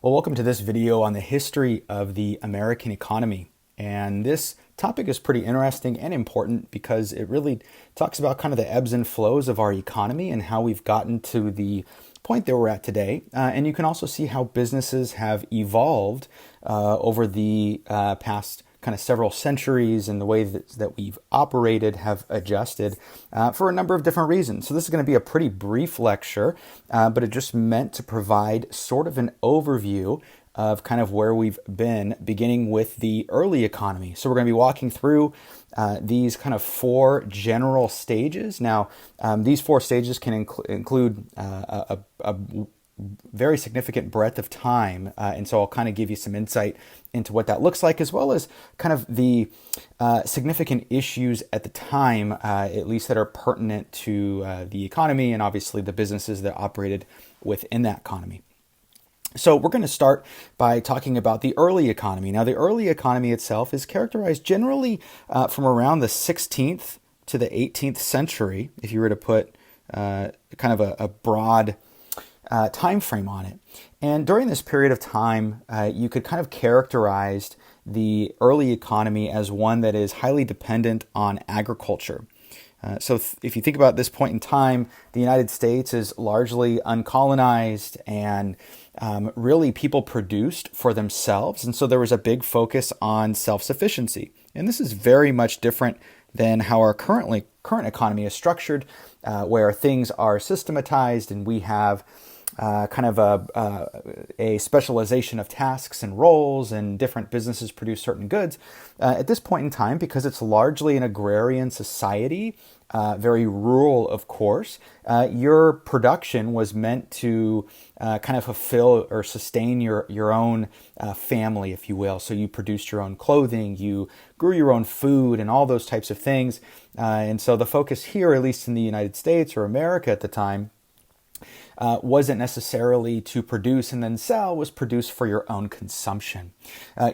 Well, welcome to this video on the history of the American economy. And this topic is pretty interesting and important because it really talks about kind of the ebbs and flows of our economy and how we've gotten to the point that we're at today. And you can also see how businesses have evolved over the past kind of several centuries, and the way that we've operated have adjusted for a number of different reasons. So this is going to be a pretty brief lecture, but it just meant to provide sort of an overview of kind of where we've been, beginning with the early economy. So we're going to be walking through these kind of four general stages. Now, these four stages can include a very significant breadth of time, and so I'll kind of give you some insight into what that looks like, as well as kind of the significant issues at the time, at least that are pertinent to the economy and obviously the businesses that operated within that economy. So we're going to start by talking about the early economy. Now, the early economy itself is characterized generally from around the 16th to the 18th century, if you were to put kind of a broad time frame on it. And during this period of time, you could kind of characterize the early economy as one that is highly dependent on agriculture. So if you think about this point in time, the United States is largely uncolonized, and really people produced for themselves. And so there was a big focus on self-sufficiency. And this is very much different than how our current economy is structured, where things are systematized and we have kind of a specialization of tasks and roles, and different businesses produce certain goods. At this point in time, because it's largely an agrarian society, very rural, of course, your production was meant to kind of fulfill or sustain your own family, if you will. So you produced your own clothing, you grew your own food, and all those types of things. And so the focus here, at least in the United States or America at the time, wasn't necessarily to produce and then sell, was produce for your own consumption.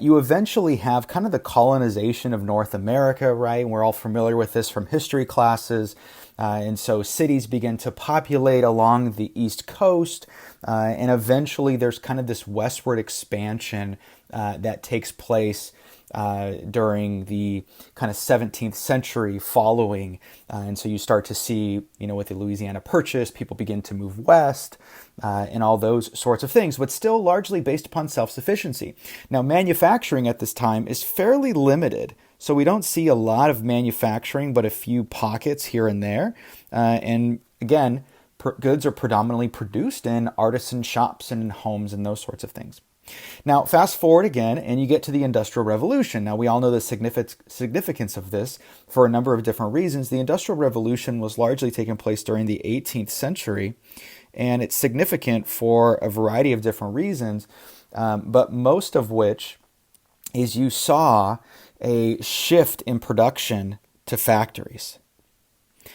You eventually have kind of the colonization of North America, right? We're all familiar with this from history classes. And so cities begin to populate along the East Coast, and eventually there's kind of this westward expansion that takes place during the kind of 17th century following. And so you start to see, with the Louisiana Purchase, people begin to move west and all those sorts of things, but still largely based upon self-sufficiency. Now, manufacturing at this time is fairly limited. So we don't see a lot of manufacturing, but a few pockets here and there. And again, goods are predominantly produced in artisan shops and in homes and those sorts of things. Now, fast forward again, and you get to the Industrial Revolution. Now, we all know the significance of this for a number of different reasons. The Industrial Revolution was largely taking place during the 18th century, and it's significant for a variety of different reasons, but most of which is you saw a shift in production to factories.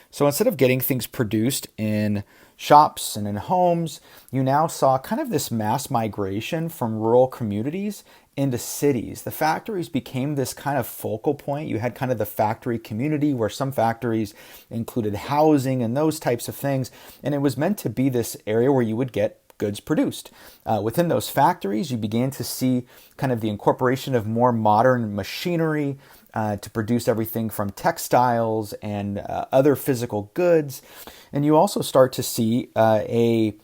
So instead of getting things produced in shops and in homes, you now saw kind of this mass migration from rural communities into cities. The factories became this kind of focal point. You had kind of the factory community, where some factories included housing and those types of things. And it was meant to be this area where you would get goods produced. Within those factories, you began to see kind of the incorporation of more modern machinery to produce everything from textiles and other physical goods. And you also start to see a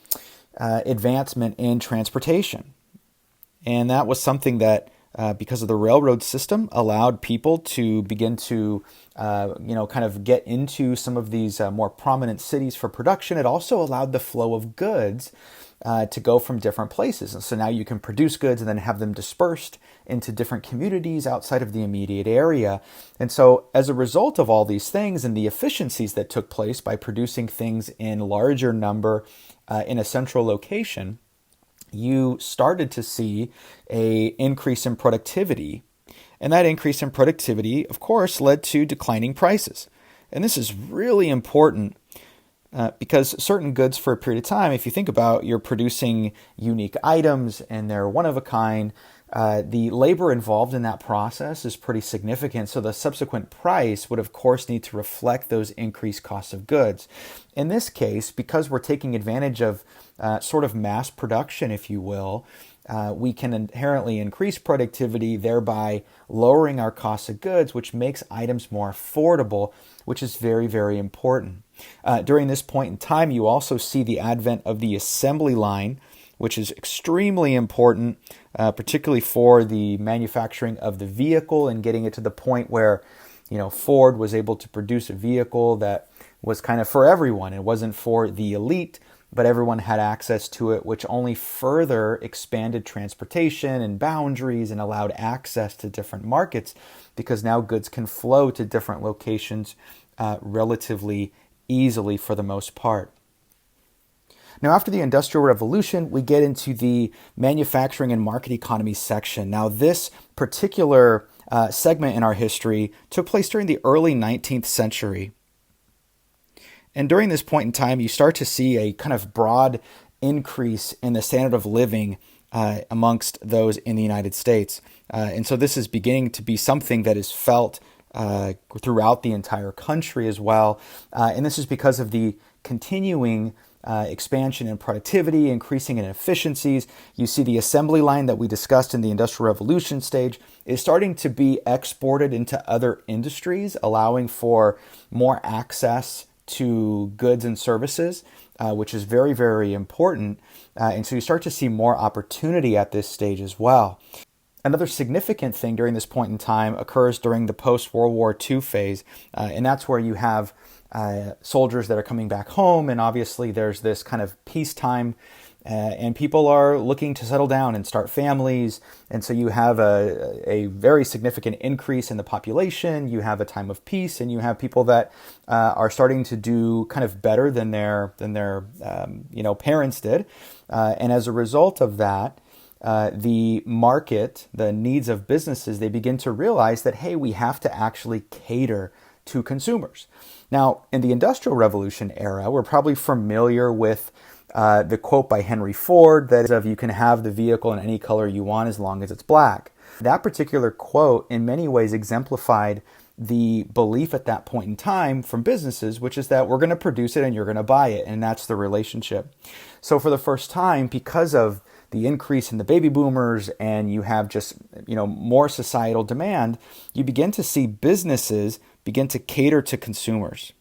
advancement in transportation. And that was something that, because of the railroad system, allowed people to begin to, kind of get into some of these more prominent cities for production. It also allowed the flow of goods to go from different places. And so now you can produce goods and then have them dispersed into different communities outside of the immediate area. And so as a result of all these things and the efficiencies that took place by producing things in larger number in a central location, you started to see an increase in productivity. And that increase in productivity, of course, led to declining prices. And this is really important because certain goods for a period of time, if you think about, you're producing unique items and they're one of a kind, the labor involved in that process is pretty significant. So the subsequent price would, of course, need to reflect those increased costs of goods. In this case, because we're taking advantage of sort of mass production, if you will, we can inherently increase productivity, thereby lowering our cost of goods, which makes items more affordable, which is very, very important. During this point in time, you also see the advent of the assembly line, which is extremely important, particularly for the manufacturing of the vehicle and getting it to the point where, Ford was able to produce a vehicle that was kind of for everyone. It wasn't for the elite, but everyone had access to it, which only further expanded transportation and boundaries and allowed access to different markets, because now goods can flow to different locations relatively easily for the most part. Now, after the Industrial Revolution, we get into the manufacturing and market economy section. Now, this particular segment in our history took place during the early 19th century. And during this point in time, you start to see a kind of broad increase in the standard of living amongst those in the United States. And so this is beginning to be something that is felt throughout the entire country as well. And this is because of the continuing expansion in productivity, increasing in efficiencies. You see the assembly line that we discussed in the Industrial Revolution stage is starting to be exported into other industries, allowing for more access to goods and services, which is very, very important. And so you start to see more opportunity at this stage as well. Another significant thing during this point in time occurs during the post-World War II phase, and that's where you have soldiers that are coming back home, and obviously there's this kind of peacetime, and people are looking to settle down and start families, and so you have a very significant increase in the population. You have a time of peace, and you have people that are starting to do kind of better than their parents did, and as a result of that, the market, the needs of businesses, they begin to realize that, hey, we have to actually cater to consumers. Now, in the Industrial Revolution era, we're probably familiar with the quote by Henry Ford that is, you can have the vehicle in any color you want as long as it's black. That particular quote in many ways exemplified the belief at that point in time from businesses, which is that we're going to produce it and you're going to buy it, and that's the relationship. So for the first time, because of the increase in the baby boomers, and you have just more societal demand, you begin to see businesses begin to cater to consumers.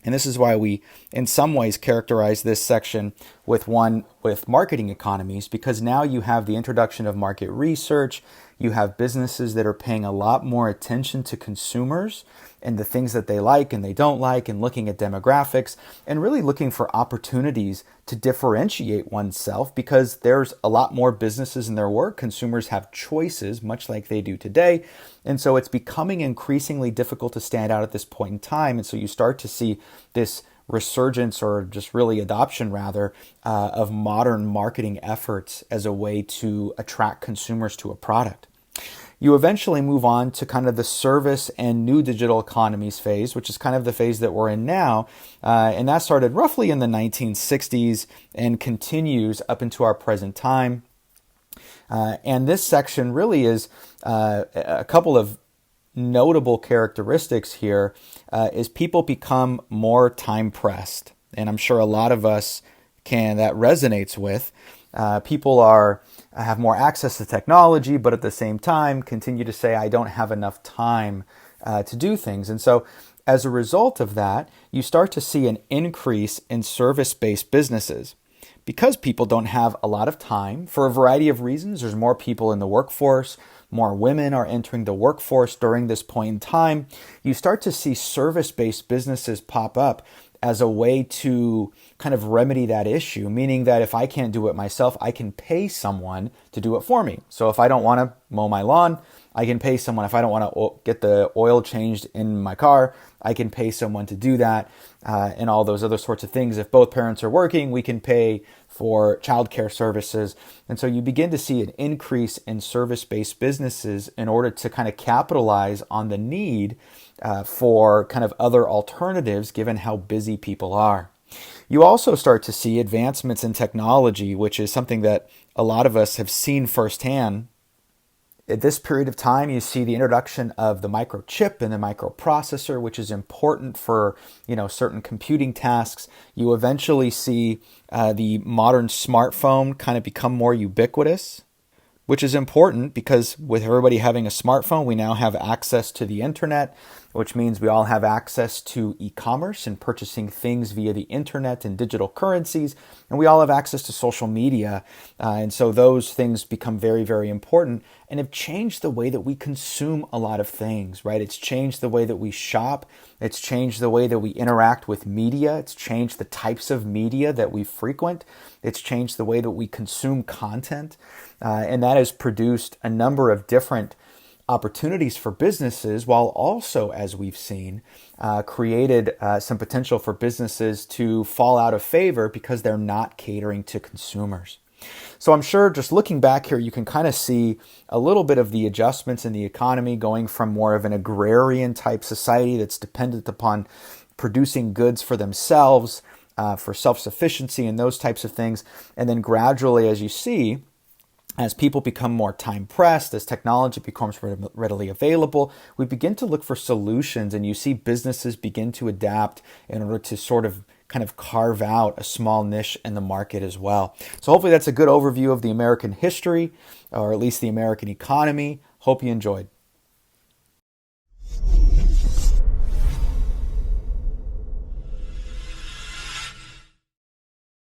And this is why we, in some ways, characterize this section with marketing economies, because now you have the introduction of market research. You have businesses that are paying a lot more attention to consumers and the things that they like and they don't like, and looking at demographics and really looking for opportunities to differentiate oneself, because there's a lot more businesses in their work. Consumers have choices, much like they do today. And so it's becoming increasingly difficult to stand out at this point in time. And so you start to see this resurgence, or just really adoption rather, of modern marketing efforts as a way to attract consumers to a product. You eventually move on to kind of the service and new digital economies phase, which is kind of the phase that we're in now. And that started roughly in the 1960s and continues up into our present time. And this section really is a couple of notable characteristics here is people become more time pressed. And I'm sure a lot of us that resonates with. People have more access to technology, but at the same time continue to say, I don't have enough time to do things. And so as a result of that, you start to see an increase in service-based businesses. Because people don't have a lot of time for a variety of reasons, there's more people in the workforce, more women are entering the workforce during this point in time, you start to see service-based businesses pop up as a way to kind of remedy that issue, meaning that if I can't do it myself, I can pay someone to do it for me. So if I don't want to mow my lawn, I can pay someone. If I don't want to get the oil changed in my car, I can pay someone to do that, and all those other sorts of things. If both parents are working, we can pay for childcare services. And so you begin to see an increase in service-based businesses in order to kind of capitalize on the need for kind of other alternatives given how busy people are. You also start to see advancements in technology, which is something that a lot of us have seen firsthand At this period of time, you see the introduction of the microchip and the microprocessor, which is important for certain computing tasks. You eventually see the modern smartphone kind of become more ubiquitous, which is important because with everybody having a smartphone, we now have access to the internet, which means we all have access to e-commerce and purchasing things via the internet and digital currencies, and we all have access to social media. And so those things become very, very important and have changed the way that we consume a lot of things, right? It's changed the way that we shop. It's changed the way that we interact with media. It's changed the types of media that we frequent. It's changed the way that we consume content. And that has produced a number of different opportunities for businesses, while also, as we've seen, created some potential for businesses to fall out of favor because they're not catering to consumers. So I'm sure just looking back here, you can kind of see a little bit of the adjustments in the economy going from more of an agrarian type society that's dependent upon producing goods for themselves, for self-sufficiency and those types of things. And then gradually, as you see, as people become more time pressed, as technology becomes readily available, we begin to look for solutions, and you see businesses begin to adapt in order to sort of kind of carve out a small niche in the market as well. So hopefully that's a good overview of the American history, or at least the American economy. Hope you enjoyed.